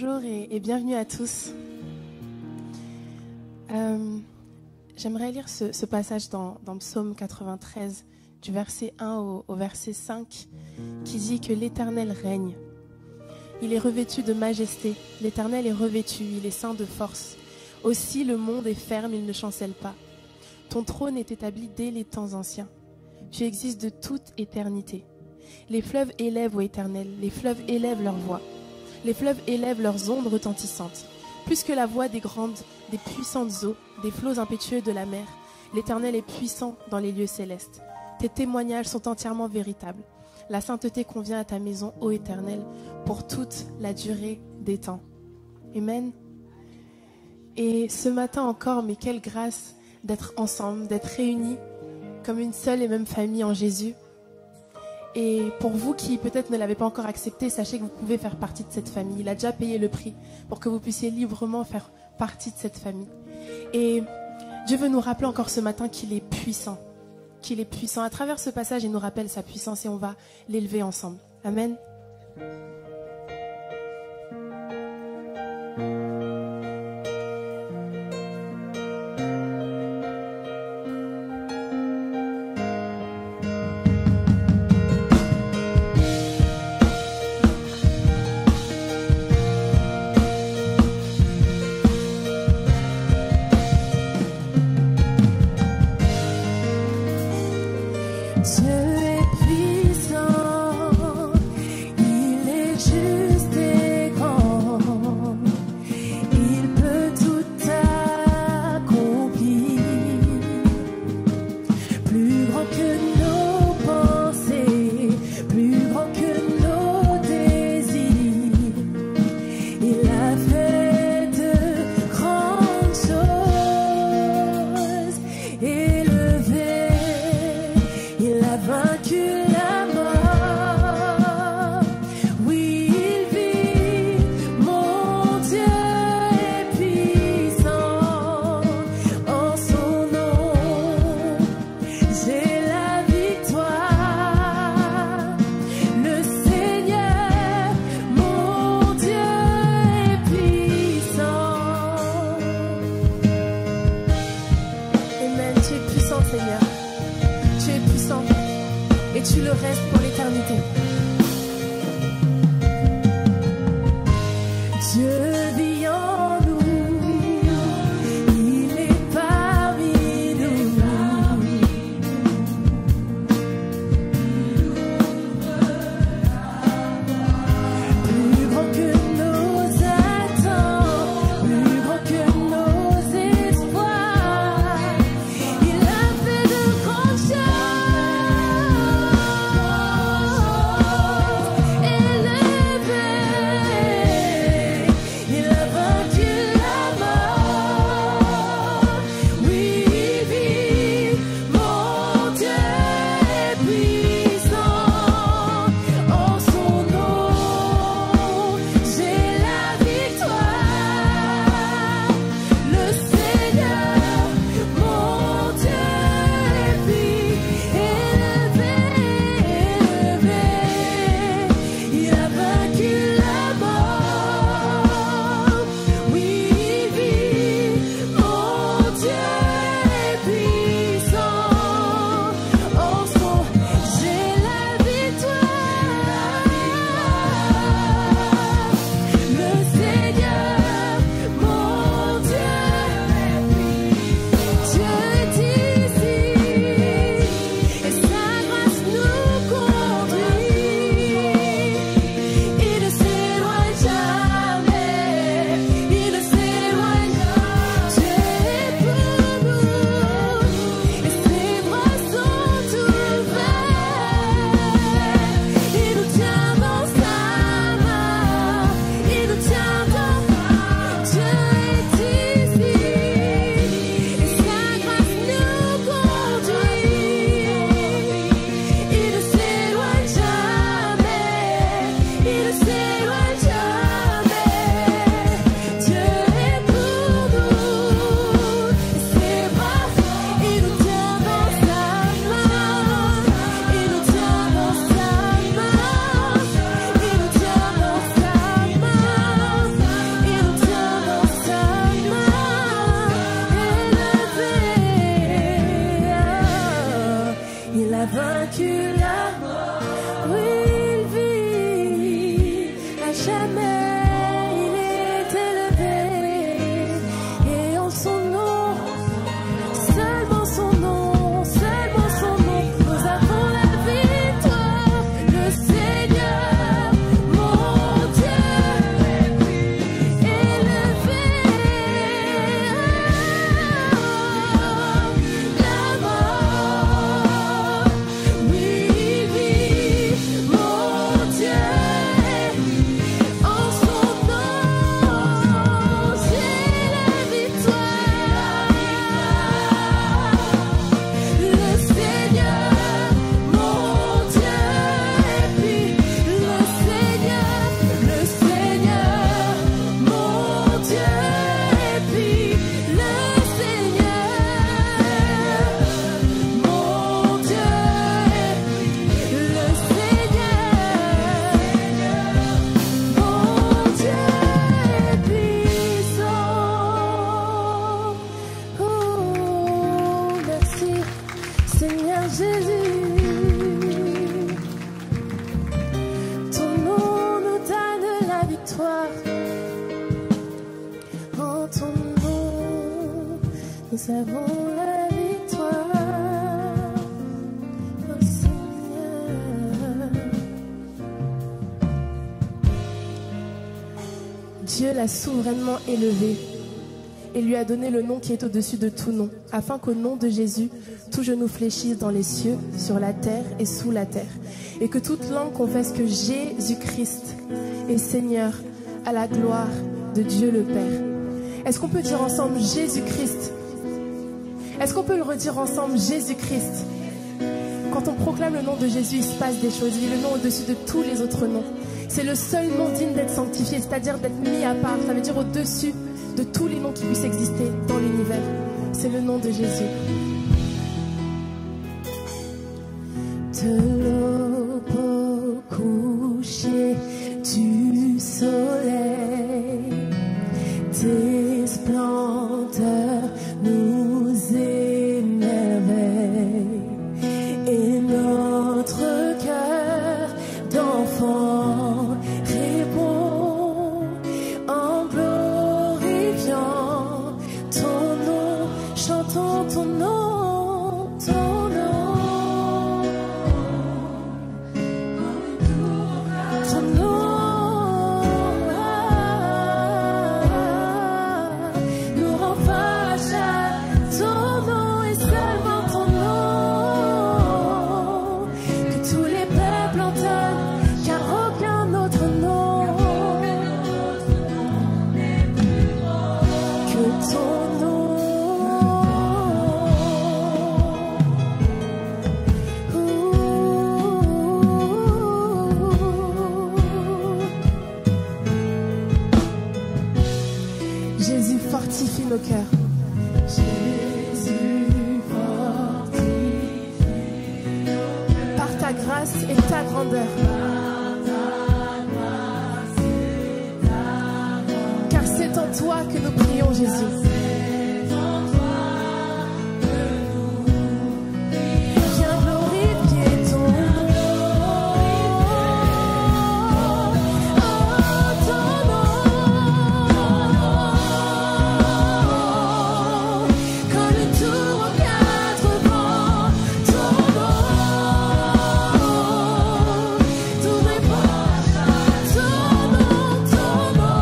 Bonjour et bienvenue à tous. J'aimerais lire ce passage dans Psaume 93, du verset 1 au verset 5, qui dit que l'Éternel règne. Il est revêtu de majesté, l'Éternel est revêtu, il est ceint de force. Aussi le monde est ferme, il ne chancelle pas. Ton trône est établi dès les temps anciens. Tu existes de toute éternité. Les fleuves élèvent, ô Éternel, les fleuves élèvent leur voix. Les fleuves élèvent leurs ondes retentissantes. Plus que la voix des puissantes eaux, des flots impétueux de la mer, l'Éternel est puissant dans les lieux célestes. Tes témoignages sont entièrement véritables. La sainteté convient à ta maison, ô Éternel, pour toute la durée des temps. Amen. Et ce matin encore, mais quelle grâce d'être ensemble, d'être réunis comme une seule et même famille en Jésus. Et pour vous qui peut-être ne l'avez pas encore accepté, sachez que vous pouvez faire partie de cette famille. Il a déjà payé le prix pour que vous puissiez librement faire partie de cette famille. Et Dieu veut nous rappeler encore ce matin qu'il est puissant. Qu'il est puissant. À travers ce passage, il nous rappelle sa puissance et on va l'élever ensemble. Amen. Il nous avons la victoire, oh Seigneur. Dieu l'a souverainement élevé et lui a donné le nom qui est au-dessus de tout nom, afin qu'au nom de Jésus, tout genou fléchisse dans les cieux, sur la terre et sous la terre, et que toute langue confesse que Jésus-Christ est Seigneur, à la gloire de Dieu le Père. Est-ce qu'on peut dire ensemble Jésus-Christ? Est-ce qu'on peut le redire ensemble, Jésus-Christ? Quand on proclame le nom de Jésus, il se passe des choses. Il est le nom au-dessus de tous les autres noms. C'est le seul nom digne d'être sanctifié, c'est-à-dire d'être mis à part. Ça veut dire au-dessus de tous les noms qui puissent exister dans l'univers. C'est le nom de Jésus. De l'aube au coucher du soleil, tes splendeurs nous émerveillent, et notre cœur d'enfant répond en glorifiant ton nom, chantons ton nom, ton nom. Ton nom, nous rend face à ton nom et seulement ton nom. Que tous les peuples entendent, car aucun autre nom n'est plus grand que ton nom. Jésus fortifie nos cœurs. Jésus fortifie par ta grâce et ta grandeur. Car c'est en toi que nous prions, Jésus. Viens glorifier ton nom. Oh, ton nom. Quand le tour aux quatre vents, ton nom. Tout répond à ton nom, ton nom.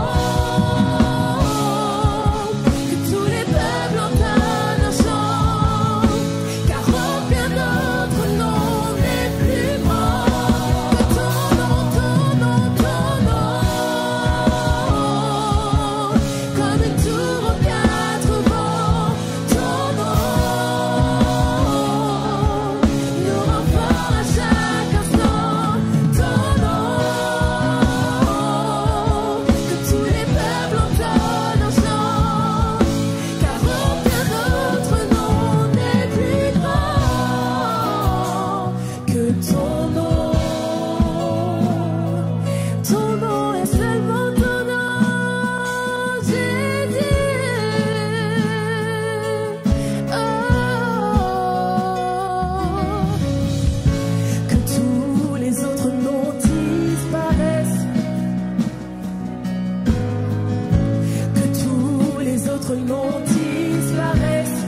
Que tous les peuples entendent un chant, car aucun autre nom n'est plus grand que ton nom, ton nom, ton nom. Comme une tour aux quatre vents, ton nom nous rend fort à chaque instant, ton nom. Que tous les peuples entendent un chant, car aucun autre nom n'est plus grand que ton nom. Ton nom est seulement ton nom, Jésus. Que tous les autres noms disparaissent. Que tous les autres noms disparaissent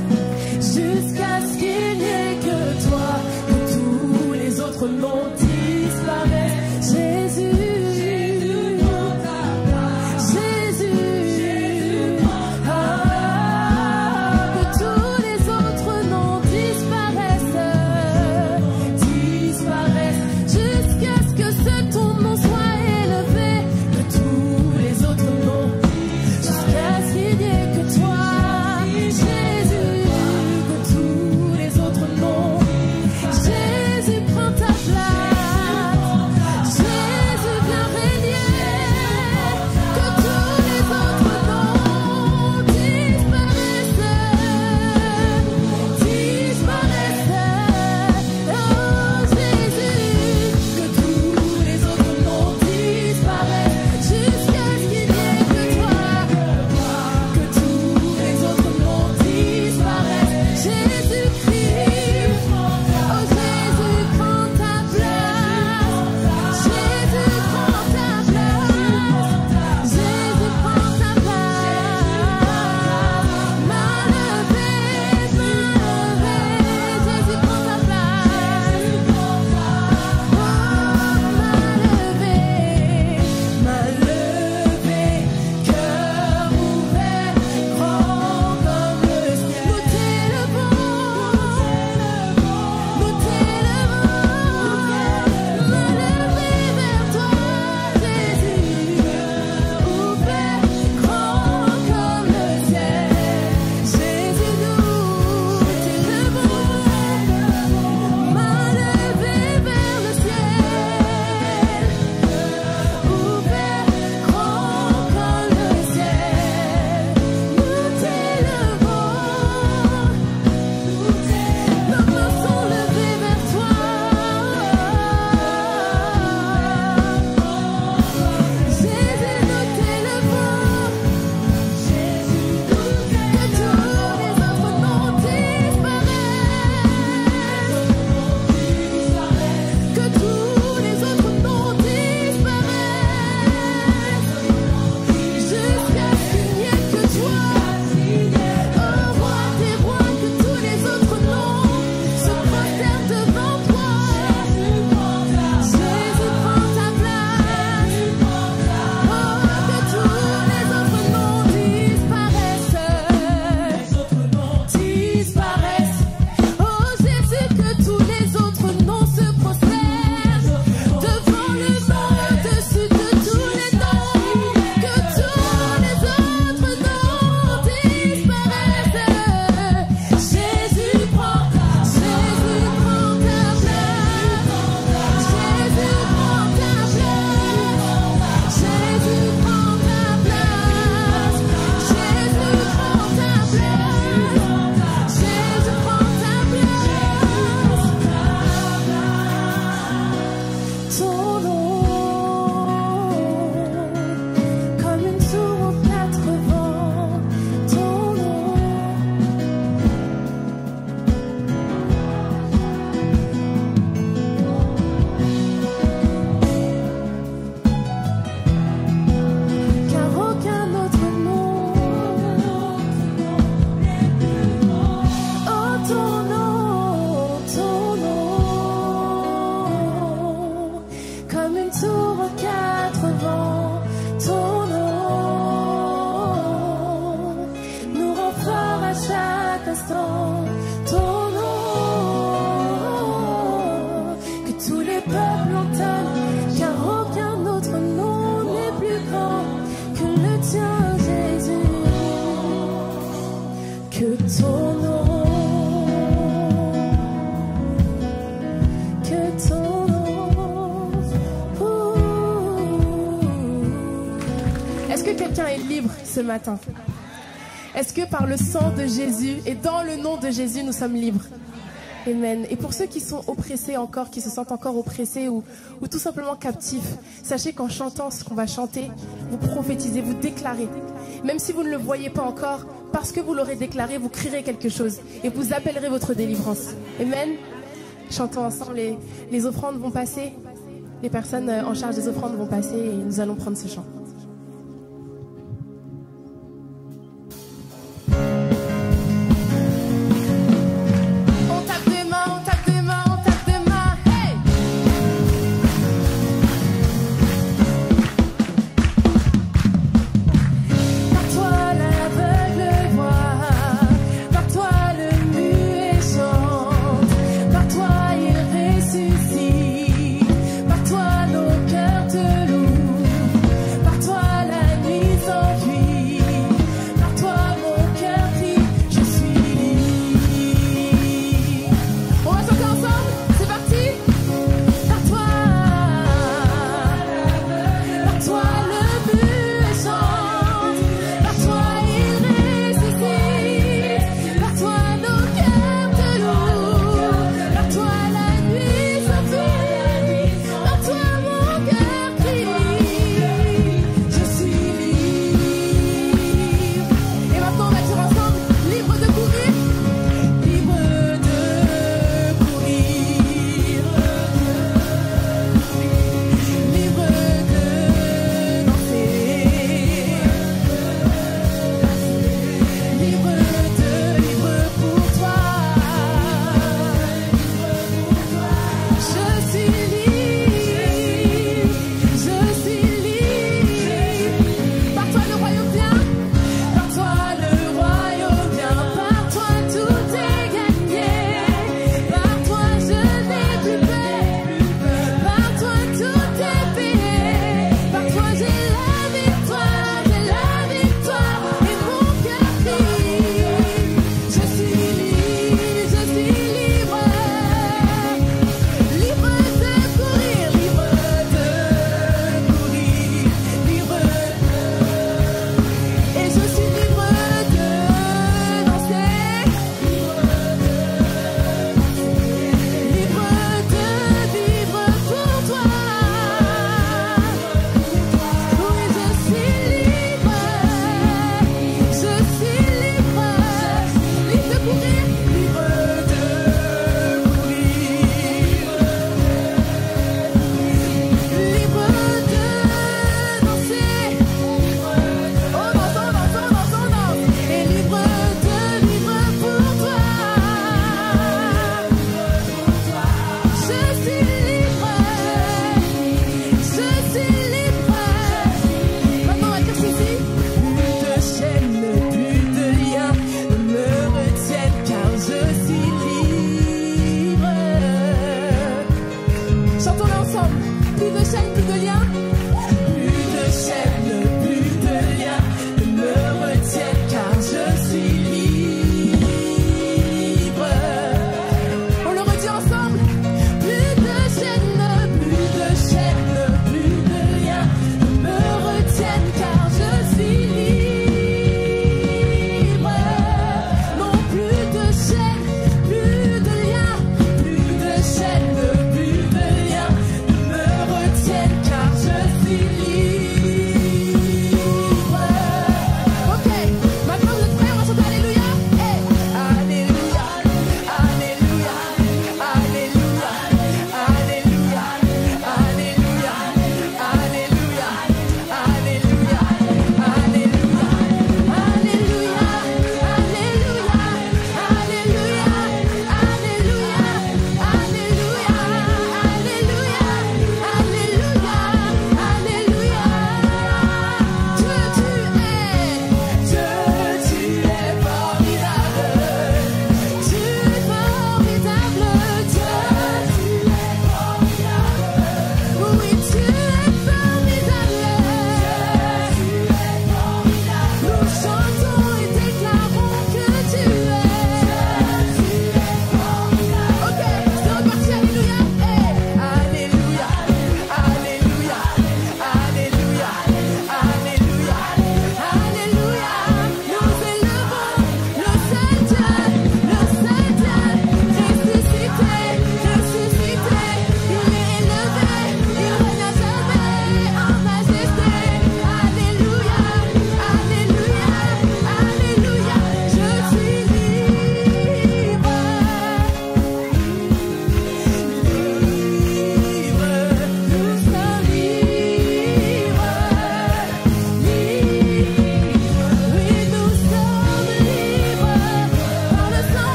jusqu'à ce qu'il n'y ait que toi. Que tous les autres noms disparaissent. Jésus, Jésus, que tous les autres noms disparaissent, disparaissent jusqu'à ce que ton nom soit élevé. Que tous les autres noms, jusqu'à ce qu'il n'y ait que toi. ce matin? Est-ce que par le sang de Jésus et dans le nom de Jésus, nous sommes libres? Amen. Et pour ceux qui sont oppressés encore, qui se sentent encore oppressés ou tout simplement captifs, sachez qu'en chantant ce qu'on va chanter, vous prophétisez, vous déclarez. Même si vous ne le voyez pas encore, parce que vous l'aurez déclaré, vous crierez quelque chose et vous appellerez votre délivrance. Amen. Chantons ensemble, les offrandes vont passer, les personnes en charge des offrandes vont passer et nous allons prendre ce chant. Par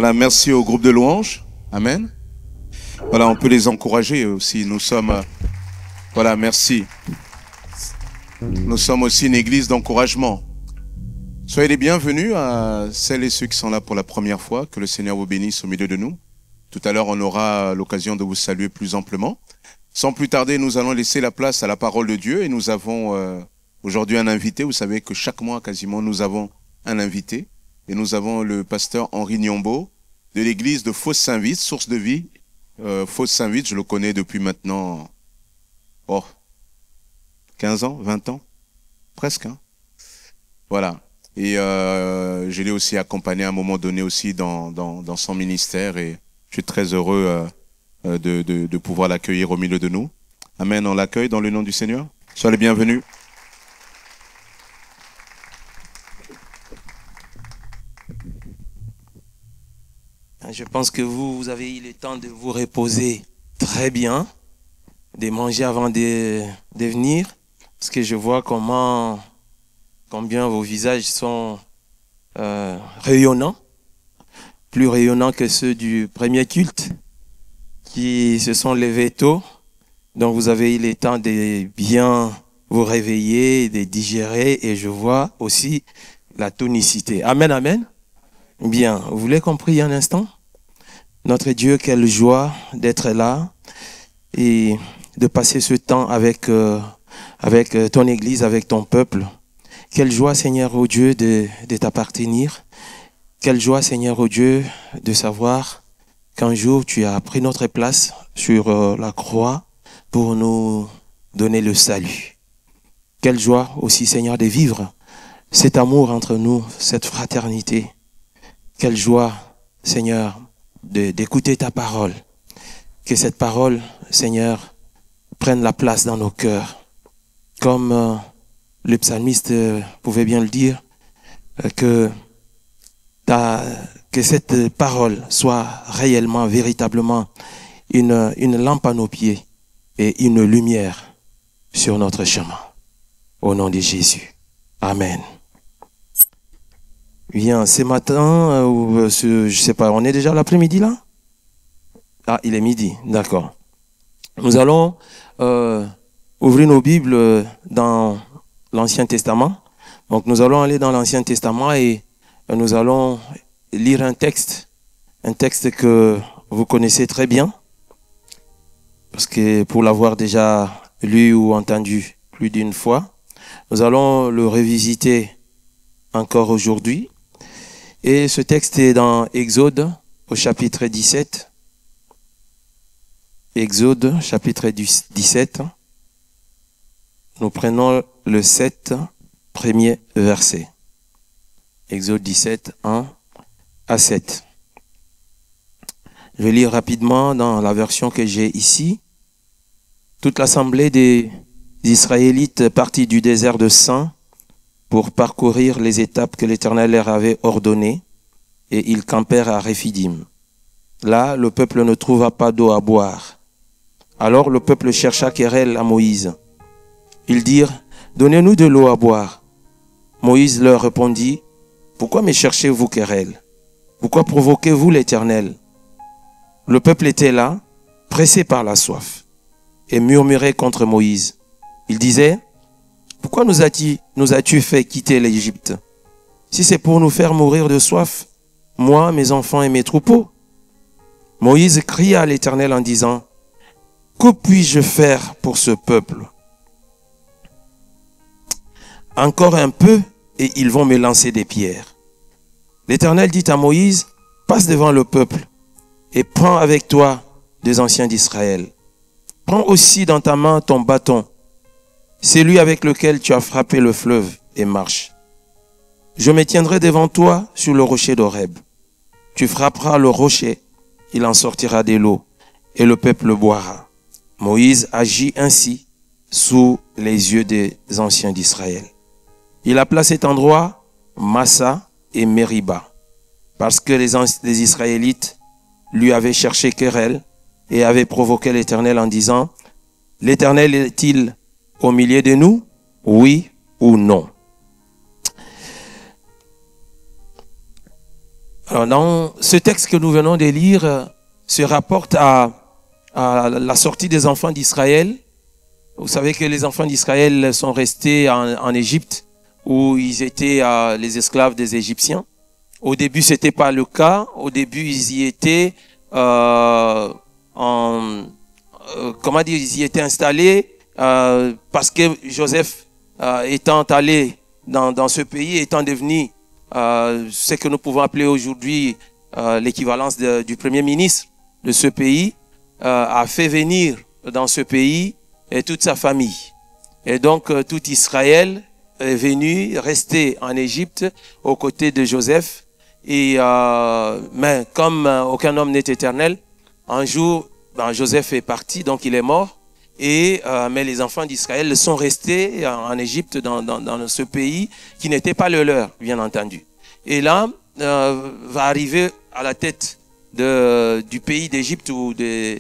Voilà, merci au groupe de louanges. Amen. Voilà, on peut les encourager aussi. Nous sommes, voilà, merci. Nous sommes aussi une église d'encouragement. Soyez les bienvenus à celles et ceux qui sont là pour la première fois. Que le Seigneur vous bénisse au milieu de nous. Tout à l'heure, on aura l'occasion de vous saluer plus amplement. Sans plus tarder, nous allons laisser la place à la parole de Dieu et nous avons aujourd'hui un invité. Vous savez que chaque mois, quasiment, nous avons un invité. Et nous avons le pasteur Henri Niombo de l'église de Fosse-Saint-Vite, source de vie. Fosse-Saint-Vite, je le connais depuis maintenant 15 ans, 20 ans, presque. Hein. Voilà. Et je l'ai aussi accompagné à un moment donné aussi dans son ministère et je suis très heureux de pouvoir l'accueillir au milieu de nous. Amen, on l'accueille dans le nom du Seigneur. Soyez les bienvenus. Je pense que vous avez eu le temps de vous reposer très bien, de manger avant de venir, parce que je vois combien vos visages sont rayonnants, plus rayonnants que ceux du premier culte, qui se sont levés tôt. Donc vous avez eu le temps de bien vous réveiller, de digérer, et je vois aussi la tonicité. Amen, amen. Bien, vous voulez qu'on prie un instant? Notre Dieu, quelle joie d'être là et de passer ce temps avec ton Église, avec ton peuple. Quelle joie, Seigneur, oh Dieu, de t'appartenir. Quelle joie, Seigneur, oh Dieu, de savoir qu'un jour tu as pris notre place sur la croix pour nous donner le salut. Quelle joie aussi, Seigneur, de vivre cet amour entre nous, cette fraternité. Quelle joie, Seigneur, d'écouter ta parole. Que cette parole, Seigneur, prenne la place dans nos cœurs. Comme le psalmiste pouvait bien le dire, que cette parole soit réellement, véritablement une lampe à nos pieds et une lumière sur notre chemin. Au nom de Jésus. Amen. Bien, ce matin, je sais pas, on est déjà l'après-midi là? Ah, il est midi, d'accord. Nous allons ouvrir nos Bibles dans l'Ancien Testament. Donc nous allons aller dans l'Ancien Testament et nous allons lire un texte que vous connaissez très bien, parce que pour l'avoir déjà lu ou entendu plus d'une fois, nous allons le revisiter encore aujourd'hui. Et ce texte est dans Exode au chapitre 17. Exode chapitre 17. Nous prenons le 7 premier verset. Exode 17, 1 à 7. Je vais lire rapidement dans la version que j'ai ici. Toute l'assemblée des Israélites partit du désert de Sin pour parcourir les étapes que l'Éternel leur avait ordonnées, et ils campèrent à Réphidim. Là, le peuple ne trouva pas d'eau à boire. Alors le peuple chercha querelle à Moïse. Ils dirent, « Donnez-nous de l'eau à boire. » Moïse leur répondit, « Pourquoi me cherchez-vous querelle? Pourquoi provoquez-vous l'Éternel? » Le peuple était là, pressé par la soif, et murmurait contre Moïse. Il disait, « Pourquoi nous as-tu fait quitter l'Égypte? Si c'est pour nous faire mourir de soif, moi, mes enfants et mes troupeaux. » Moïse cria à l'Éternel en disant, « Que puis-je faire pour ce peuple? Encore un peu et ils vont me lancer des pierres. » L'Éternel dit à Moïse, « Passe devant le peuple et prends avec toi des anciens d'Israël. Prends aussi dans ta main ton bâton, celui avec lequel tu as frappé le fleuve, et marche. Je me tiendrai devant toi sur le rocher d'Horeb. Tu frapperas le rocher, il en sortira de l'eau, et le peuple boira. » Moïse agit ainsi sous les yeux des anciens d'Israël. Il appela cet endroit Massa et Meriba, parce que les Israélites lui avaient cherché querelle et avaient provoqué l'Éternel en disant, « L'Éternel est-il au milieu de nous, oui ou non? » Alors, dans ce texte que nous venons de lire, se rapporte à la sortie des enfants d'Israël. Vous savez que les enfants d'Israël sont restés en Égypte, où ils étaient les esclaves des Égyptiens. Au début, c'était pas le cas. Au début, ils y étaient ils y étaient installés parce que Joseph, étant allé dans ce pays, étant devenu ce que nous pouvons appeler aujourd'hui l'équivalence du premier ministre de ce pays, a fait venir dans ce pays et toute sa famille. Et donc, tout Israël est venu rester en Égypte aux côtés de Joseph. Et mais comme aucun homme n'est éternel, un jour, Joseph est parti, donc il est mort. Et mais les enfants d'Israël sont restés en Égypte, dans ce pays qui n'était pas le leur, bien entendu. Et là, va arriver à la tête du pays d'Égypte ou de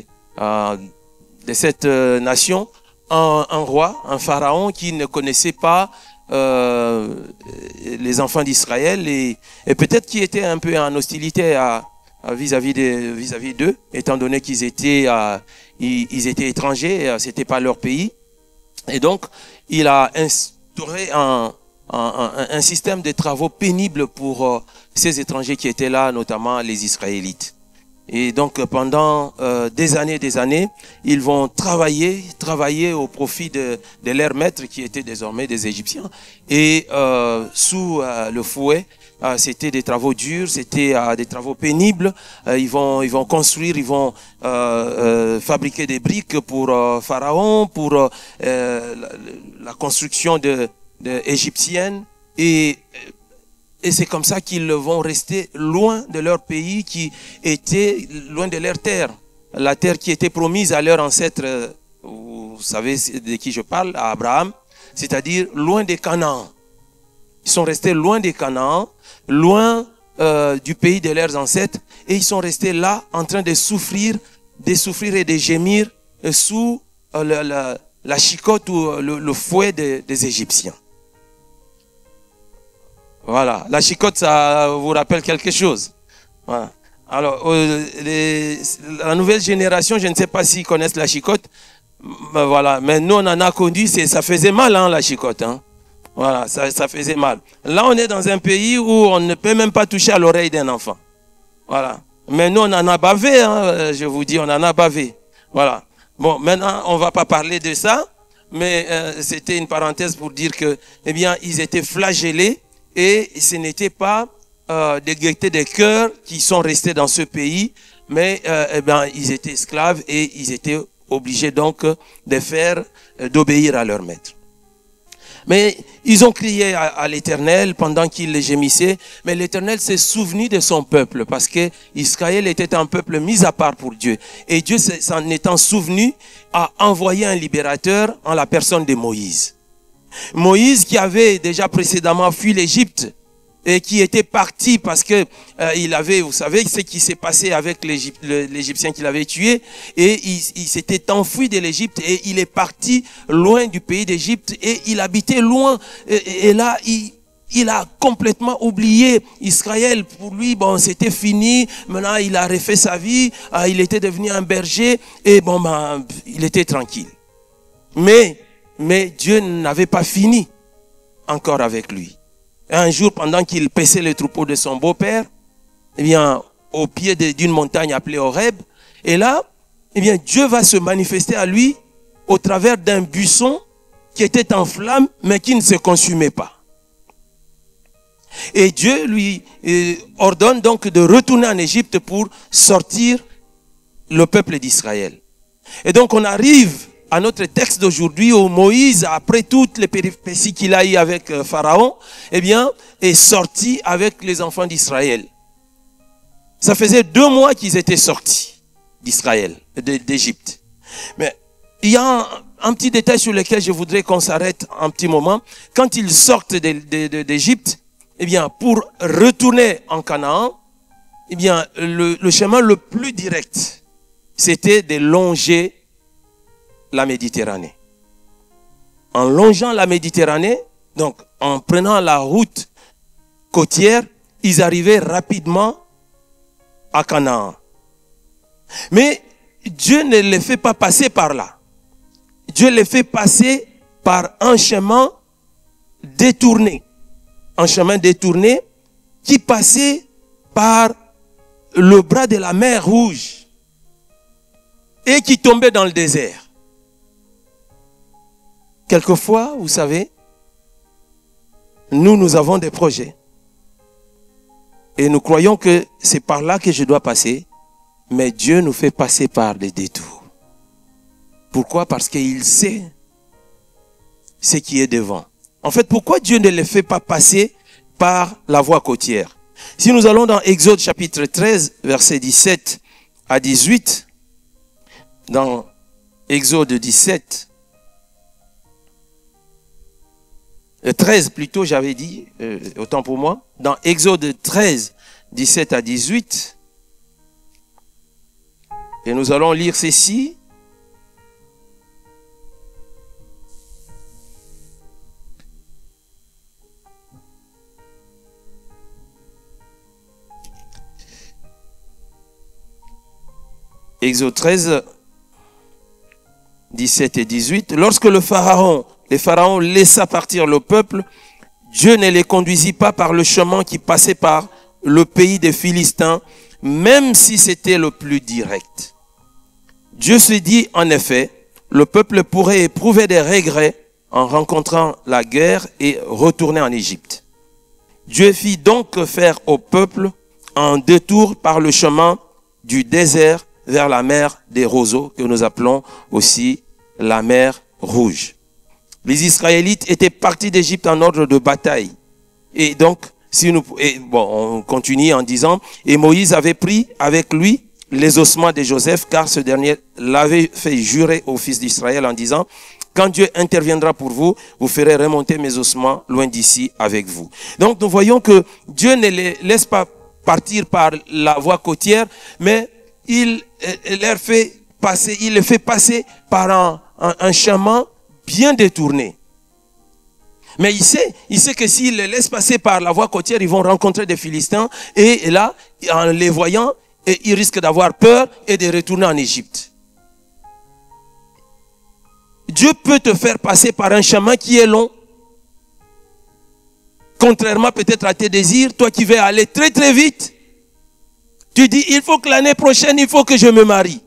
cette nation un roi, un pharaon qui ne connaissait pas les enfants d'Israël et peut-être qui était un peu en hostilité vis-à-vis d'eux, étant donné qu'ils étaient étrangers, c'était pas leur pays. Et donc, il a instauré un système de travaux pénibles pour ces étrangers qui étaient là, notamment les Israélites. Et donc, pendant des années, ils vont travailler au profit de leurs maîtres qui étaient désormais des Égyptiens. Et sous le fouet, c'était des travaux durs, c'était des travaux pénibles. Ils vont construire, ils vont fabriquer des briques pour Pharaon, pour la construction égyptienne. Et c'est comme ça qu'ils vont rester loin de leur pays qui était loin de leur terre. La terre qui était promise à leurs ancêtres, vous savez de qui je parle, à Abraham, c'est-à-dire loin des Canaan. Ils sont restés loin des Canaan, loin du pays de leurs ancêtres, et ils sont restés là en train de souffrir et de gémir sous la chicotte ou le fouet des Égyptiens. Voilà, la chicotte, ça vous rappelle quelque chose. Voilà. Alors, la nouvelle génération, je ne sais pas s'ils connaissent la chicotte. Ben voilà, mais nous, on en a connu, ça faisait mal, hein, la chicotte. Hein. Voilà, ça faisait mal. Là, on est dans un pays où on ne peut même pas toucher à l'oreille d'un enfant. Voilà. Mais nous, on en a bavé, hein, je vous dis, on en a bavé. Voilà. Bon, maintenant, on ne va pas parler de ça, mais c'était une parenthèse pour dire que, eh bien, ils étaient flagellés. Et ce n'était pas des gaietés de cœur qui sont restés dans ce pays, mais ils étaient esclaves et ils étaient obligés donc d'obéir à leur maître. Mais ils ont crié à l'Éternel pendant qu'ils les gémissaient, mais l'Éternel s'est souvenu de son peuple parce que Israël était un peuple mis à part pour Dieu. Et Dieu, s'en étant souvenu, a envoyé un libérateur en la personne de Moïse. Moïse qui avait déjà précédemment fui l'Égypte et qui était parti parce que il avait, vous savez ce qui s'est passé avec l'Égyptien qu'il avait tué, et il s'était enfui de l'Égypte et il est parti loin du pays d'Égypte et il habitait loin et là il a complètement oublié Israël. Pour lui, bon, c'était fini. Maintenant, il a refait sa vie. Il était devenu un berger et bon, il était tranquille. Mais Dieu n'avait pas fini encore avec lui. Et un jour, pendant qu'il paissait le troupeau de son beau-père, eh bien, au pied d'une montagne appelée Horeb, et là, eh bien, Dieu va se manifester à lui au travers d'un buisson qui était en flamme, mais qui ne se consumait pas. Et Dieu lui ordonne donc de retourner en Égypte pour sortir le peuple d'Israël. Et donc, on arrive à notre texte d'aujourd'hui où Moïse, après toutes les péripéties qu'il a eues avec Pharaon, eh bien, est sorti avec les enfants d'Israël. Ça faisait 2 mois qu'ils étaient sortis d'Israël, d'Égypte. Mais il y a un petit détail sur lequel je voudrais qu'on s'arrête un petit moment. Quand ils sortent d'Égypte, eh bien, pour retourner en Canaan, eh bien, le chemin le plus direct, c'était de longer la Méditerranée. En longeant la Méditerranée, donc en prenant la route côtière, ils arrivaient rapidement à Canaan. Mais Dieu ne les fait pas passer par là. Dieu les fait passer par un chemin détourné. Un chemin détourné qui passait par le bras de la mer Rouge et qui tombait dans le désert. Quelquefois, vous savez, nous avons des projets. Et nous croyons que c'est par là que je dois passer. Mais Dieu nous fait passer par des détours. Pourquoi? Parce qu'il sait ce qui est devant. En fait, pourquoi Dieu ne les fait pas passer par la voie côtière? Si nous allons dans Exode chapitre 13, versets 17 à 18, dans Exode 17, 13 plutôt, j'avais dit, autant pour moi, dans Exode 13, 17 à 18, et nous allons lire ceci. Exode 13, 17 et 18. Lorsque le pharaon laissa partir le peuple, Dieu ne les conduisit pas par le chemin qui passait par le pays des Philistins, même si c'était le plus direct. Dieu se dit, en effet, le peuple pourrait éprouver des regrets en rencontrant la guerre et retourner en Égypte. Dieu fit donc faire au peuple un détour par le chemin du désert vers la mer des roseaux, que nous appelons aussi la mer Rouge. Les Israélites étaient partis d'Égypte en ordre de bataille. Et donc, on continue en disant, et Moïse avait pris avec lui les ossements de Joseph, car ce dernier l'avait fait jurer aux fils d'Israël en disant, quand Dieu interviendra pour vous, vous ferez remonter mes ossements loin d'ici avec vous. Donc nous voyons que Dieu ne les laisse pas partir par la voie côtière, mais il les fait passer par un chemin bien détourné. Mais il sait que s'il les laisse passer par la voie côtière, ils vont rencontrer des Philistins, et là, en les voyant, ils risquent d'avoir peur et de retourner en Égypte. Dieu peut te faire passer par un chemin qui est long. Contrairement peut-être à tes désirs, toi qui veux aller très très vite, tu dis, il faut que l'année prochaine, il faut que je me marie.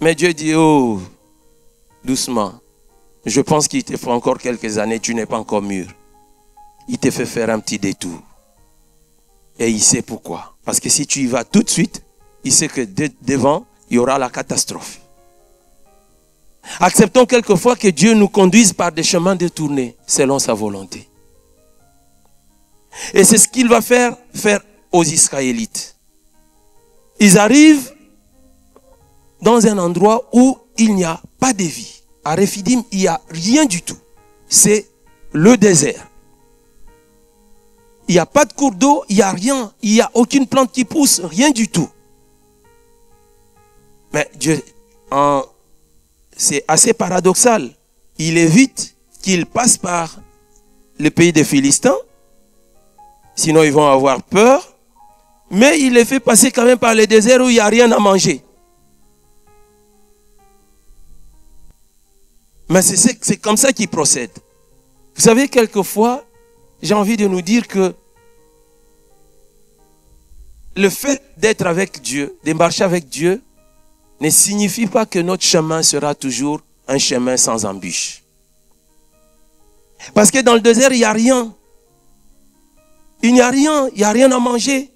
Mais Dieu dit, oh, doucement. Je pense qu'il te faut encore quelques années, tu n'es pas encore mûr. Il te fait faire un petit détour. Et il sait pourquoi. Parce que si tu y vas tout de suite, il sait que devant, il y aura la catastrophe. Acceptons quelquefois que Dieu nous conduise par des chemins détournés, selon sa volonté. Et c'est ce qu'il va faire aux Israélites. Ils arrivent dans un endroit où il n'y a pas de vie. À Rephidim, il n'y a rien du tout. C'est le désert. Il n'y a pas de cours d'eau, il n'y a rien. Il n'y a aucune plante qui pousse, rien du tout. Mais Dieu, c'est assez paradoxal. Il évite qu'ils passent par le pays des Philistins. Sinon, ils vont avoir peur. Mais il les fait passer quand même par le désert où il n'y a rien à manger. Mais c'est comme ça qu'il procède. Vous savez, quelquefois, j'ai envie de nous dire que le fait d'être avec Dieu, de marcher avec Dieu, ne signifie pas que notre chemin sera toujours un chemin sans embûche. Parce que dans le désert, il n'y a rien. Il n'y a rien, il n'y a rien à manger.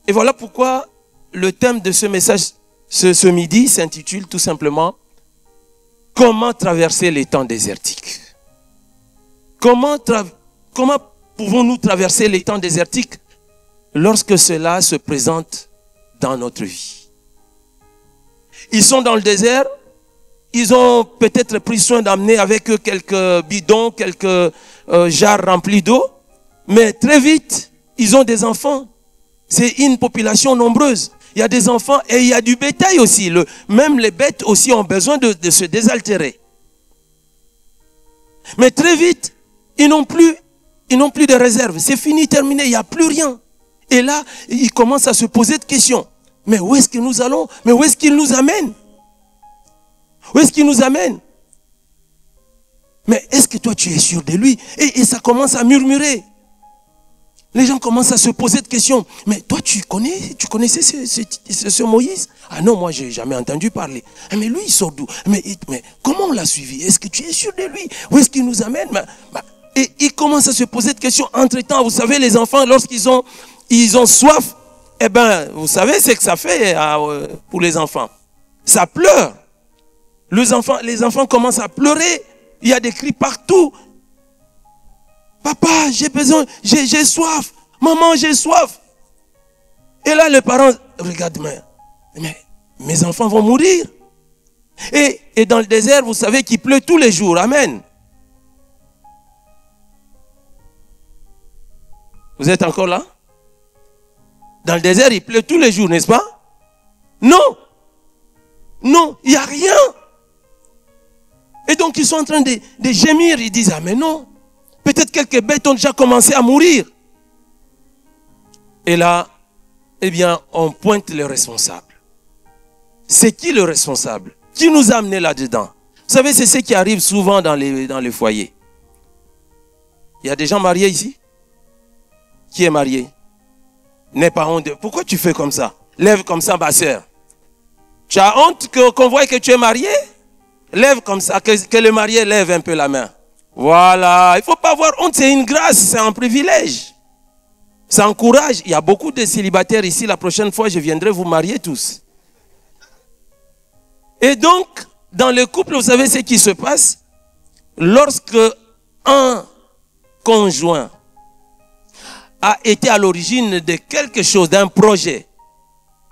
Et voilà pourquoi le thème de ce message ce midi s'intitule tout simplement « Comment traverser les temps désertiques ?» Comment pouvons-nous traverser les temps désertiques lorsque cela se présente dans notre vie? Ils sont dans le désert, ils ont peut-être pris soin d'amener avec eux quelques bidons, quelques jarres remplies d'eau, mais très vite, ils ont des enfants. C'est une population nombreuse. Il y a des enfants et il y a du bétail aussi. Même les bêtes aussi ont besoin de se désaltérer. Mais très vite, ils n'ont plus de réserve. C'est fini, terminé, il n'y a plus rien. Et là, il commence à se poser de questions. Mais où est-ce que nous allons? Mais où est-ce qu'il nous amène? Où est-ce qu'il nous amène? Mais est-ce que toi tu es sûr de lui? Et ça commence à murmurer. Les gens commencent à se poser de questions. Mais toi tu connaissais ce Moïse? Ah non, moi j'ai jamais entendu parler. Mais lui il sort d'où? Mais comment on l'a suivi? Est-ce que tu es sûr de lui? Où est-ce qu'il nous amène? Et ils commencent à se poser de questions. Entre-temps, vous savez, les enfants, lorsqu'ils ont soif, eh bien, vous savez ce que ça fait pour les enfants. Ça pleure. Les enfants commencent à pleurer. Il y a des cris partout. Papa, j'ai besoin, j'ai soif. Maman, j'ai soif. Et là, les parents regardent, mais mes enfants vont mourir. Et dans le désert, vous savez qu'il pleut tous les jours. Amen. Vous êtes encore là? Dans le désert, il pleut tous les jours, n'est-ce pas? Non. Non, il n'y a rien. Et donc, ils sont en train de gémir. Ils disent, ah mais non. Peut-être quelques bêtes ont déjà commencé à mourir. Et là, eh bien, on pointe le responsable. C'est qui le responsable? Qui nous a amenés là-dedans? Vous savez, c'est ce qui arrive souvent dans les foyers. Il y a des gens mariés ici? Qui est marié? N'aie pas honte. Pourquoi tu fais comme ça? Lève comme ça, ma soeur. Tu as honte qu'on voit que tu es marié? Lève comme ça, que le marié lève un peu la main. Voilà, il ne faut pas avoir honte, c'est une grâce, c'est un privilège. Ça encourage. Il y a beaucoup de célibataires ici, la prochaine fois je viendrai vous marier tous. Et donc, dans le couple, vous savez ce qui se passe? Lorsque un conjoint a été à l'origine de quelque chose, d'un projet,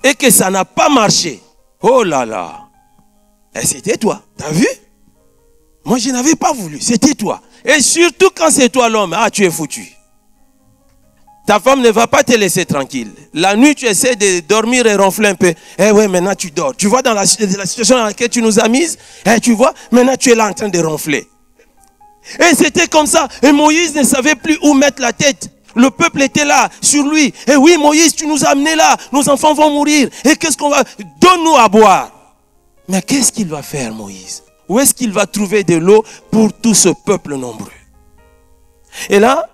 et que ça n'a pas marché, oh là là, et c'était toi, t'as vu? Moi je n'avais pas voulu, c'était toi. Et surtout quand c'est toi l'homme, tu es foutu. Ta femme ne va pas te laisser tranquille. La nuit tu essaies de dormir et ronfler un peu. Eh ouais, maintenant tu dors. Tu vois dans la situation dans laquelle tu nous as mise, tu vois, maintenant tu es là en train de ronfler. Et c'était comme ça. Et Moïse ne savait plus où mettre la tête. Le peuple était là, sur lui. Et oui, Moïse, tu nous as amenés là. Nos enfants vont mourir. Et qu'est-ce qu'on va... Donne-nous à boire. Mais qu'est-ce qu'il va faire, Moïse? Où est-ce qu'il va trouver de l'eau pour tout ce peuple nombreux? Et là,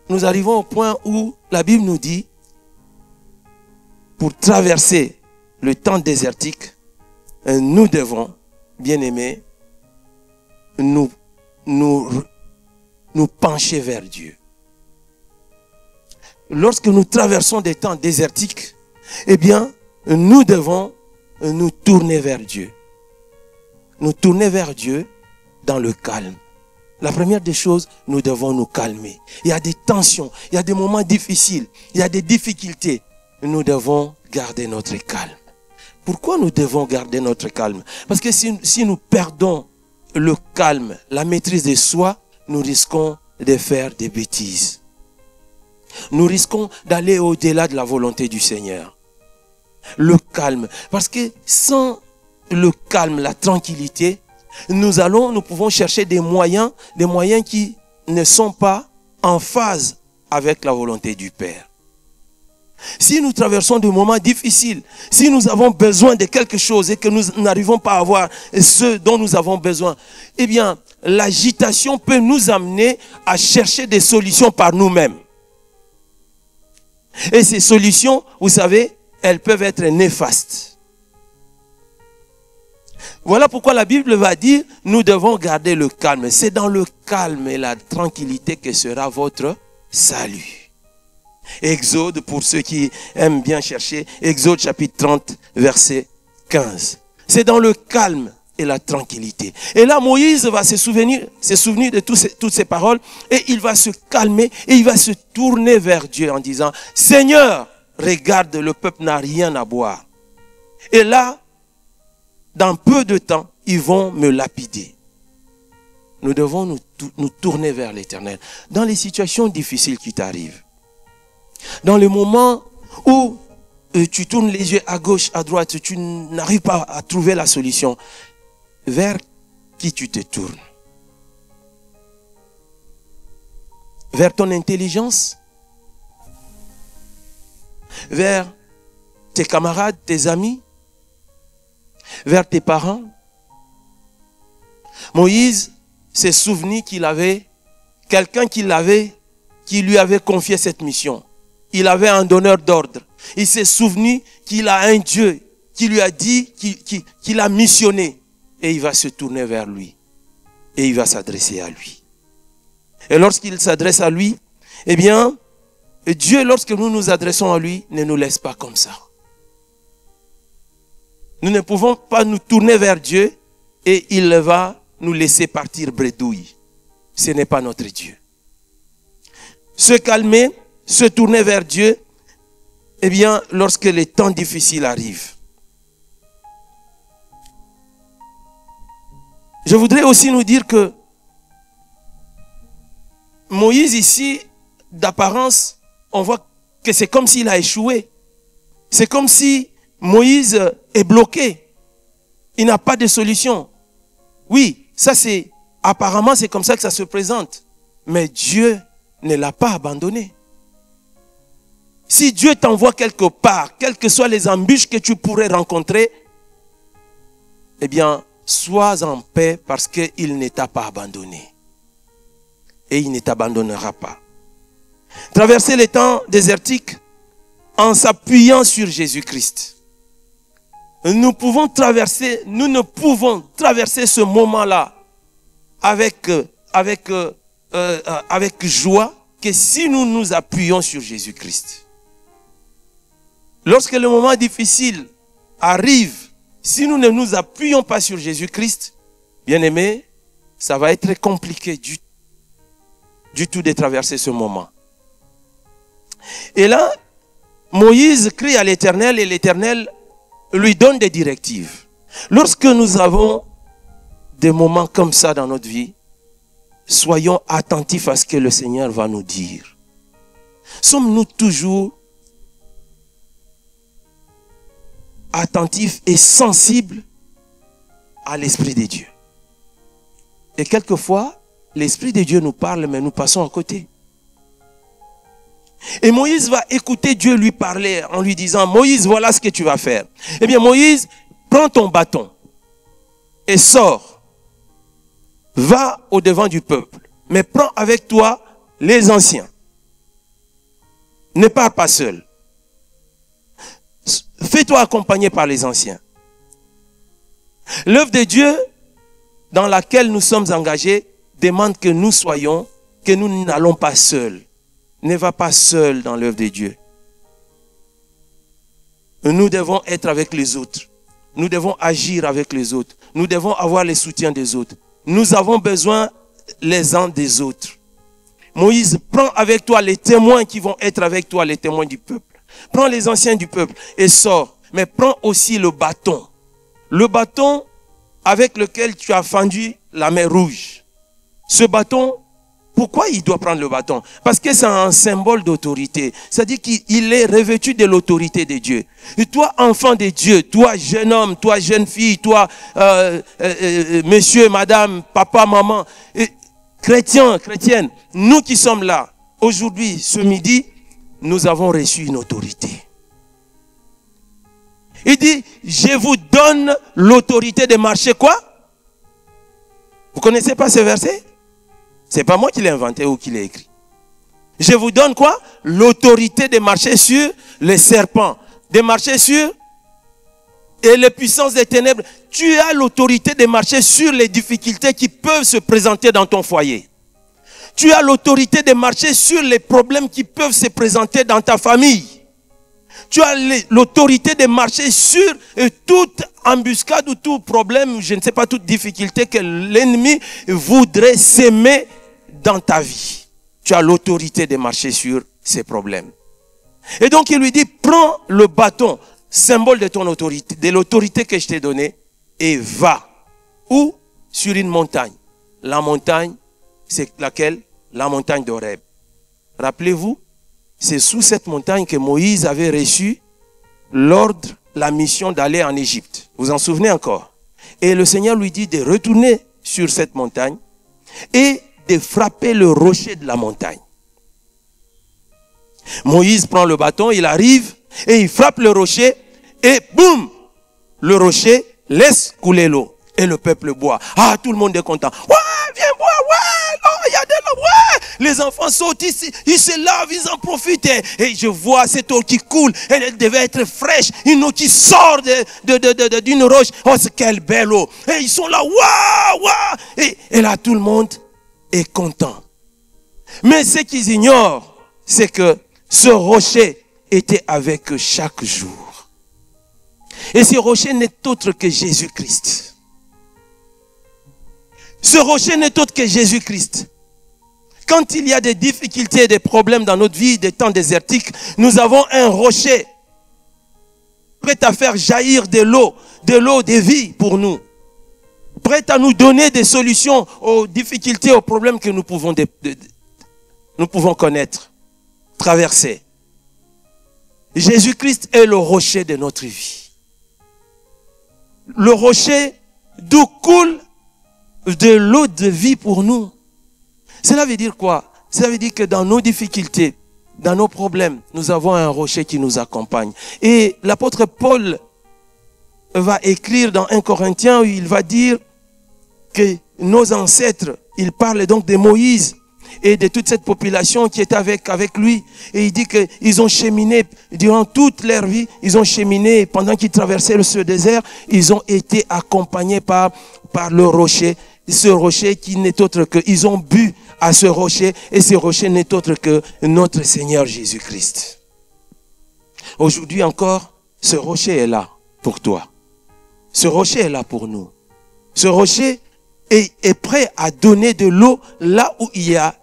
nous arrivons au point où la Bible nous dit, pour traverser le temps désertique, nous devons, bien-aimés, nous pencher vers Dieu. Lorsque nous traversons des temps désertiques, eh bien, nous devons nous tourner vers Dieu. Nous tourner vers Dieu dans le calme. La première des choses, nous devons nous calmer. Il y a des tensions, il y a des moments difficiles, il y a des difficultés. Nous devons garder notre calme. Pourquoi nous devons garder notre calme? Parce que si nous perdons le calme, la maîtrise de soi, nous risquons de faire des bêtises. Nous risquons d'aller au-delà de la volonté du Seigneur. Le calme. Parce que sans le calme, la tranquillité, nous pouvons chercher des moyens qui ne sont pas en phase avec la volonté du Père. Si nous traversons des moments difficiles, si nous avons besoin de quelque chose et que nous n'arrivons pas à avoir ce dont nous avons besoin, eh bien, l'agitation peut nous amener à chercher des solutions par nous-mêmes. Et ces solutions, vous savez, elles peuvent être néfastes. Voilà pourquoi la Bible va dire, nous devons garder le calme. C'est dans le calme et la tranquillité que sera votre salut. Exode, pour ceux qui aiment bien chercher, Exode chapitre 30, verset 15. C'est dans le calme et la tranquillité. Et là, Moïse va se souvenir de toutes ces paroles et il va se calmer et il va se tourner vers Dieu en disant, Seigneur, regarde, le peuple n'a rien à boire. Et là, dans peu de temps, ils vont me lapider. Nous devons nous tourner vers l'Éternel. Dans les situations difficiles qui t'arrivent, dans les moments où tu tournes les yeux à gauche, à droite, tu n'arrives pas à trouver la solution, vers qui tu te tournes? Vers ton intelligence? vers tes camarades, tes amis, vers tes parents. Moïse s'est souvenu qu'il avait quelqu'un qui lui avait confié cette mission. Il avait un donneur d'ordre. Il s'est souvenu qu'il a un Dieu qui lui a dit, qui l'a missionné. Et il va se tourner vers lui. Et il va s'adresser à lui. Et lorsqu'il s'adresse à lui, eh bien, Dieu, lorsque nous nous adressons à lui, ne nous laisse pas comme ça. Nous ne pouvons pas nous tourner vers Dieu et il va nous laisser partir bredouille. Ce n'est pas notre Dieu. Se calmer, se tourner vers Dieu, eh bien, lorsque les temps difficiles arrivent. Je voudrais aussi nous dire que Moïse ici, d'apparence, on voit que c'est comme s'il a échoué. C'est comme si Moïse est bloqué. Il n'a pas de solution. Oui, ça c'est, apparemment c'est comme ça que ça se présente. Mais Dieu ne l'a pas abandonné. Si Dieu t'envoie quelque part, quelles que soient les embûches que tu pourrais rencontrer, eh bien, sois en paix parce qu'il ne t'a pas abandonné. Et il ne t'abandonnera pas. Traverser les temps désertiques en s'appuyant sur Jésus-Christ. Nous ne pouvons traverser ce moment-là avec joie que si nous nous appuyons sur Jésus-Christ. Lorsque le moment difficile arrive, si nous ne nous appuyons pas sur Jésus-Christ, bien aimé, ça va être compliqué du tout de traverser ce moment. Et là, Moïse crie à l'Éternel et l'Éternel lui donne des directives. Lorsque nous avons des moments comme ça dans notre vie, soyons attentifs à ce que le Seigneur va nous dire. Sommes-nous toujours attentifs et sensibles à l'Esprit de Dieu? Et quelquefois, l'Esprit de Dieu nous parle, mais nous passons à côté. Et Moïse va écouter Dieu lui parler en lui disant, Moïse, voilà ce que tu vas faire. Eh bien, Moïse, prends ton bâton et sors. Va au devant du peuple, mais prends avec toi les anciens. Ne pars pas seul. Fais-toi accompagner par les anciens. L'œuvre de Dieu dans laquelle nous sommes engagés demande que nous n'allons pas seuls. Ne va pas seul dans l'œuvre de Dieu. Nous devons être avec les autres. Nous devons agir avec les autres. Nous devons avoir le soutien des autres. Nous avons besoin les uns des autres. Moïse, prends avec toi les témoins qui vont être avec toi, les témoins du peuple. Prends les anciens du peuple et sors. Mais prends aussi le bâton. Le bâton avec lequel tu as fendu la mer Rouge. Ce bâton, pourquoi il doit prendre le bâton? Parce que c'est un symbole d'autorité. C'est-à-dire qu'il est revêtu de l'autorité de Dieu. Et toi, enfant de Dieu, toi, jeune homme, toi, jeune fille, toi, monsieur, madame, papa, maman, chrétien, chrétienne, nous qui sommes là, aujourd'hui, ce midi, nous avons reçu une autorité. Il dit, je vous donne l'autorité de marcher quoi? Vous connaissez pas ce verset? C'est pas moi qui l'ai inventé ou qui l'ai écrit. Je vous donne quoi? L'autorité de marcher sur les serpents, de marcher sur et les puissances des ténèbres. Tu as l'autorité de marcher sur les difficultés qui peuvent se présenter dans ton foyer. Tu as l'autorité de marcher sur les problèmes qui peuvent se présenter dans ta famille. Tu as l'autorité de marcher sur toute embuscade ou tout problème, je ne sais pas, toute difficulté que l'ennemi voudrait s'aimer dans ta vie. Tu as l'autorité de marcher sur ces problèmes. Et donc il lui dit, prends le bâton, symbole de ton autorité, de l'autorité que je t'ai donnée, et va. Où? Sur une montagne. La montagne, c'est laquelle? La montagne d'Horeb. Rappelez-vous, c'est sous cette montagne que Moïse avait reçu l'ordre, la mission d'aller en Égypte. Vous en souvenez encore? Et le Seigneur lui dit de retourner sur cette montagne et de frapper le rocher de la montagne. Moïse prend le bâton, il arrive Et il frappe le rocher et boum, le rocher laisse couler l'eau. Et le peuple boit. Ah, tout le monde est content. Ouais, viens boire, ouais, non, il y a de l'eau, ouais. Les enfants sautent ici, ils se lavent, ils en profitent. Et je vois cette eau qui coule. Elle devait être fraîche. Une eau qui sort d'une roche. Oh, c'est quelle belle eau. Et ils sont là, waouh, waouh. Et là, tout le monde est content. Mais ce qu'ils ignorent, c'est que ce rocher était avec eux chaque jour. Et ce rocher n'est autre que Jésus-Christ. Ce rocher n'est autre que Jésus-Christ. Quand il y a des difficultés, des problèmes dans notre vie, des temps désertiques, nous avons un rocher prêt à faire jaillir de l'eau de vie pour nous. Prêt à nous donner des solutions aux difficultés, aux problèmes que nous pouvons connaître, traverser. Jésus-Christ est le rocher de notre vie. Le rocher d'où coule de l'eau de vie pour nous. Cela veut dire quoi? Cela veut dire que dans nos difficultés, dans nos problèmes, nous avons un rocher qui nous accompagne. Et l'apôtre Paul va écrire dans 1 Corinthiens où il va dire que nos ancêtres, il parle donc de Moïse et de toute cette population qui est avec lui. Et il dit qu'ils ont cheminé durant toute leur vie, ils ont cheminé pendant qu'ils traversaient ce désert, ils ont été accompagnés par le rocher. Ce rocher qui n'est autre que, ils ont bu à ce rocher, et ce rocher n'est autre que notre Seigneur Jésus-Christ. Aujourd'hui encore, ce rocher est là pour toi. Ce rocher est là pour nous. Ce rocher est prêt à donner de l'eau là où il y a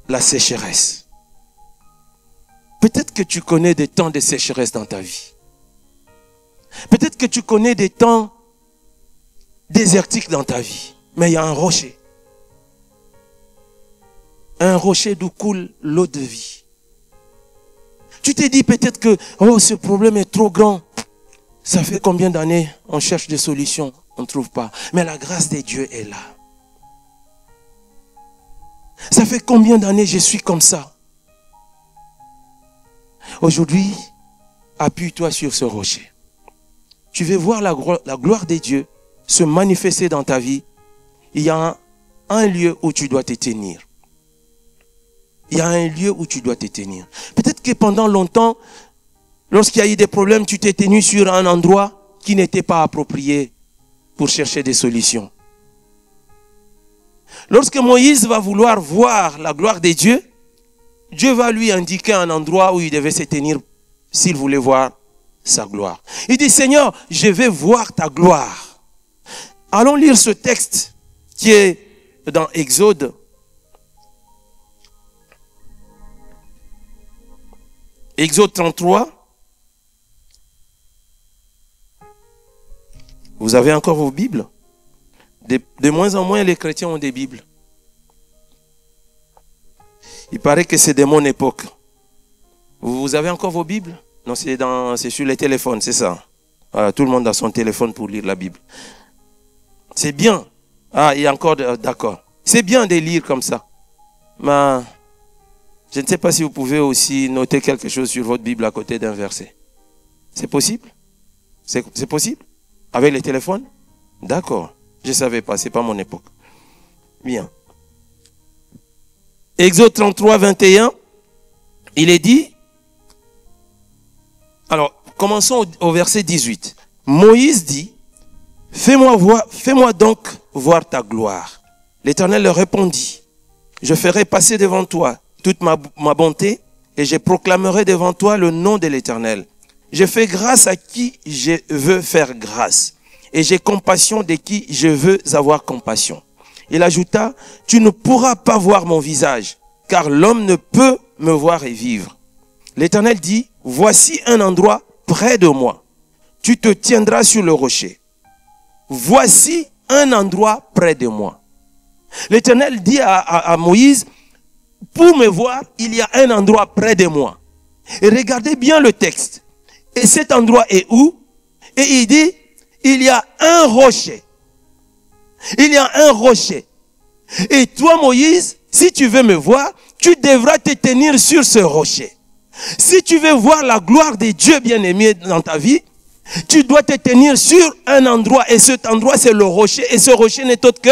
la sécheresse. Peut-être que tu connais des temps de sécheresse dans ta vie. Peut-être que tu connais des temps désertiques dans ta vie. Mais il y a un rocher. Un rocher d'où coule l'eau de vie. Tu t'es dit peut-être que ce problème est trop grand. Ça fait combien d'années on cherche des solutions, on ne trouve pas. Mais la grâce de Dieu est là. Ça fait combien d'années je suis comme ça. Aujourd'hui, appuie-toi sur ce rocher. Tu veux voir la gloire de Dieu se manifester dans ta vie. Il y a un lieu où tu dois te tenir. Il y a un lieu où tu dois te tenir. Peut-être que pendant longtemps, lorsqu'il y a eu des problèmes, tu t'es tenu sur un endroit qui n'était pas approprié pour chercher des solutions. Lorsque Moïse va vouloir voir la gloire de Dieu, Dieu va lui indiquer un endroit où il devait se tenir s'il voulait voir sa gloire. Il dit, Seigneur, je vais voir ta gloire. Allons lire ce texte qui est dans Exode. Exode 33. Vous avez encore vos Bibles? De moins en moins, les chrétiens ont des Bibles. Il paraît que c'est de mon époque. Vous avez encore vos Bibles? Non, c'est sur les téléphones, c'est ça. Tout le monde a son téléphone pour lire la Bible. C'est bien. Ah, il y a encore, d'accord. C'est bien de lire comme ça. Mais je ne sais pas si vous pouvez aussi noter quelque chose sur votre Bible à côté d'un verset. C'est possible? C'est possible? Avec les téléphones? D'accord. Je ne savais pas, ce n'est pas mon époque. Bien. Exode 33, 21, il est dit, alors, commençons au verset 18. Moïse dit, fais-moi donc voir ta gloire. L'Éternel leur répondit, je ferai passer devant toi toute ma bonté et je proclamerai devant toi le nom de l'Éternel. Je fais grâce à qui je veux faire grâce et j'ai compassion de qui je veux avoir compassion. Il ajouta, tu ne pourras pas voir mon visage, car l'homme ne peut me voir et vivre. L'Éternel dit, voici un endroit près de moi. Tu te tiendras sur le rocher. Voici un endroit près de moi. L'Éternel dit à Moïse, pour me voir, il y a un endroit près de moi. Et regardez bien le texte. Et cet endroit est où? Et il dit, il y a un rocher. Il y a un rocher. Et toi, Moïse, si tu veux me voir, tu devras te tenir sur ce rocher. Si tu veux voir la gloire de Dieu bien-aimé dans ta vie, tu dois te tenir sur un endroit. Et cet endroit, c'est le rocher. Et ce rocher n'est autre que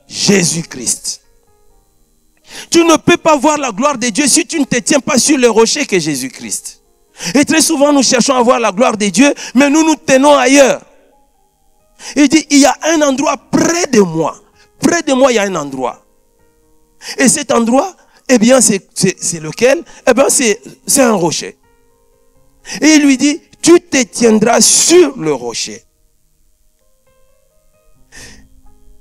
Jésus-Christ. Tu ne peux pas voir la gloire de Dieu si tu ne te tiens pas sur le rocher que Jésus-Christ. Et très souvent, nous cherchons à voir la gloire de Dieu, mais nous nous tenons ailleurs. Il dit, il y a un endroit près de moi. Près de moi, il y a un endroit. Et cet endroit, eh bien, c'est lequel? Eh bien, c'est un rocher. Et il lui dit, tu te tiendras sur le rocher.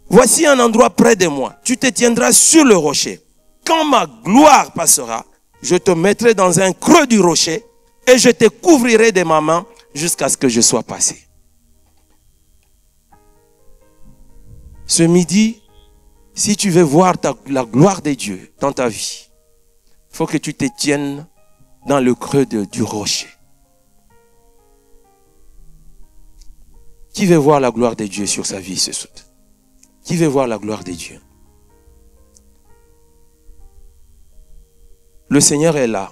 Voici un endroit près de moi. Tu te tiendras sur le rocher. Quand ma gloire passera, je te mettrai dans un creux du rocher et je te couvrirai de ma main jusqu'à ce que je sois passé. Ce midi, si tu veux voir la gloire de Dieu dans ta vie, il faut que tu te tiennes dans le creux du rocher. Qui veut voir la gloire de Dieu sur sa vie ce soir? Qui veut voir la gloire de Dieu? Le Seigneur est là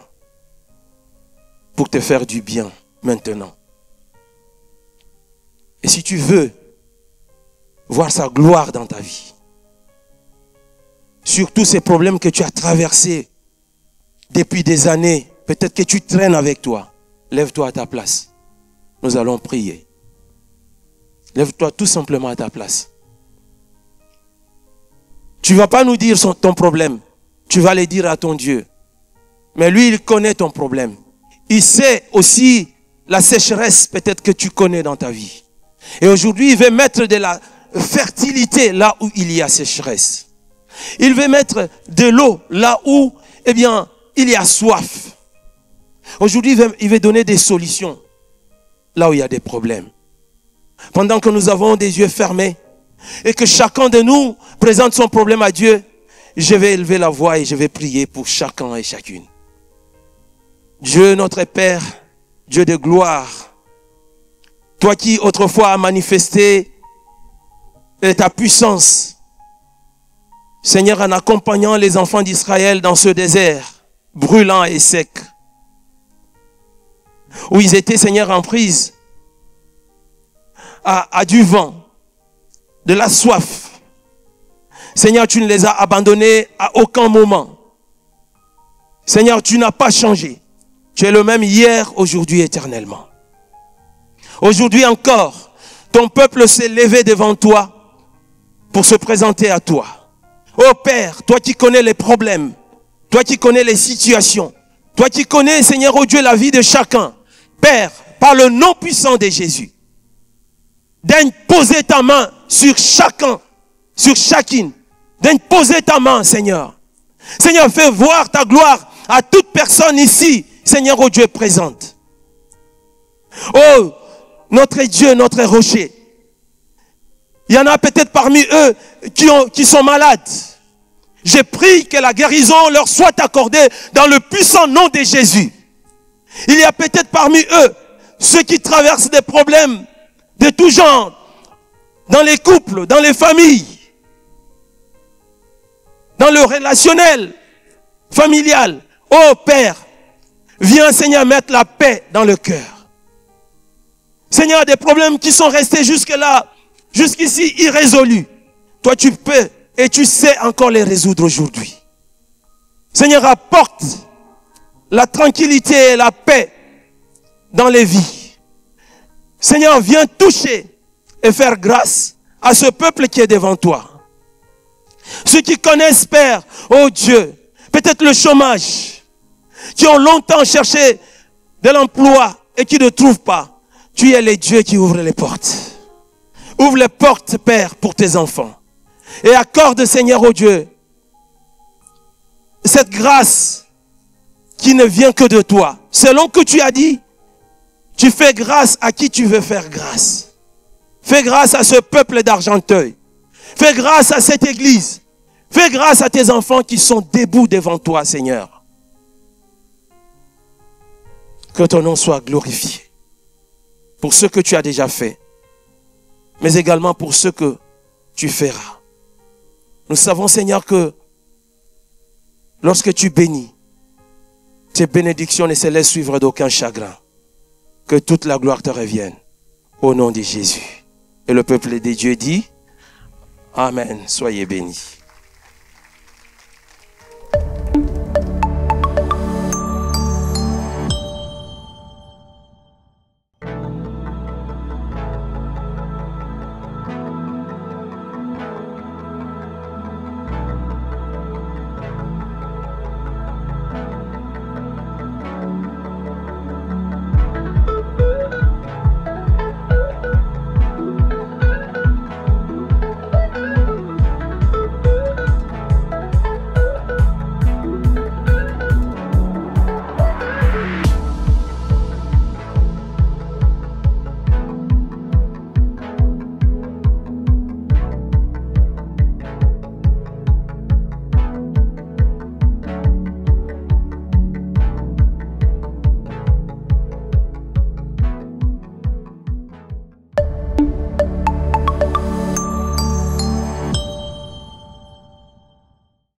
pour te faire du bien maintenant. Et si tu veux voir sa gloire dans ta vie, sur tous ces problèmes que tu as traversés depuis des années, peut-être que tu traînes avec toi, lève-toi à ta place. Nous allons prier. Lève-toi tout simplement à ta place. Tu ne vas pas nous dire ton problème. Tu vas le dire à ton Dieu. Mais lui, il connaît ton problème. Il sait aussi la sécheresse peut-être que tu connais dans ta vie. Et aujourd'hui, il veut mettre de la fertilité là où il y a sécheresse. Il veut mettre de l'eau là où, eh bien, il y a soif. Aujourd'hui, il veut donner des solutions là où il y a des problèmes. Pendant que nous avons des yeux fermés et que chacun de nous présente son problème à Dieu, je vais élever la voix et je vais prier pour chacun et chacune. Dieu notre Père, Dieu de gloire, toi qui autrefois as manifesté ta puissance, Seigneur, en accompagnant les enfants d'Israël dans ce désert brûlant et sec, où ils étaient, Seigneur, en prise à du vent, de la soif. Seigneur, tu ne les as abandonnés à aucun moment. Seigneur, tu n'as pas changé. Tu es le même hier, aujourd'hui, éternellement. Aujourd'hui encore, ton peuple s'est levé devant toi pour se présenter à toi. Oh Père, toi qui connais les problèmes, toi qui connais les situations, toi qui connais, Seigneur, oh Dieu, la vie de chacun. Père, par le nom puissant de Jésus, daigne poser ta main sur chacun, sur chacune. Daigne poser ta main, Seigneur. Seigneur, fais voir ta gloire à toute personne ici, Seigneur, oh Dieu, présente. Oh, notre Dieu, notre rocher. Il y en a peut-être parmi eux qui sont malades. Je prie que la guérison leur soit accordée dans le puissant nom de Jésus. Il y a peut-être parmi eux ceux qui traversent des problèmes de tout genre, dans les couples, dans les familles, dans le relationnel, familial. Oh Père, viens Seigneur mettre la paix dans le cœur. Seigneur, des problèmes qui sont restés jusque-là, jusqu'ici irrésolus. Toi tu peux et tu sais encore les résoudre aujourd'hui. Seigneur, apporte la tranquillité et la paix dans les vies. Seigneur, viens toucher et faire grâce à ce peuple qui est devant toi. Ceux qui connaissent, Père, oh Dieu, peut-être le chômage, qui ont longtemps cherché de l'emploi et qui ne trouvent pas. Tu es le Dieu qui ouvre les portes. Ouvre les portes, Père, pour tes enfants. Et accorde, Seigneur, oh Dieu, cette grâce qui ne vient que de toi. Selon que tu as dit, tu fais grâce à qui tu veux faire grâce. Fais grâce à ce peuple d'Argenteuil. Fais grâce à cette église. Fais grâce à tes enfants qui sont debout devant toi, Seigneur. Que ton nom soit glorifié pour ce que tu as déjà fait, mais également pour ce que tu feras. Nous savons, Seigneur, que Lorsque tu bénis, tes bénédictions ne se laissent suivre d'aucun chagrin. Que toute la gloire te revienne. Au nom de Jésus. Et le peuple de Dieu dit, Amen. Soyez bénis.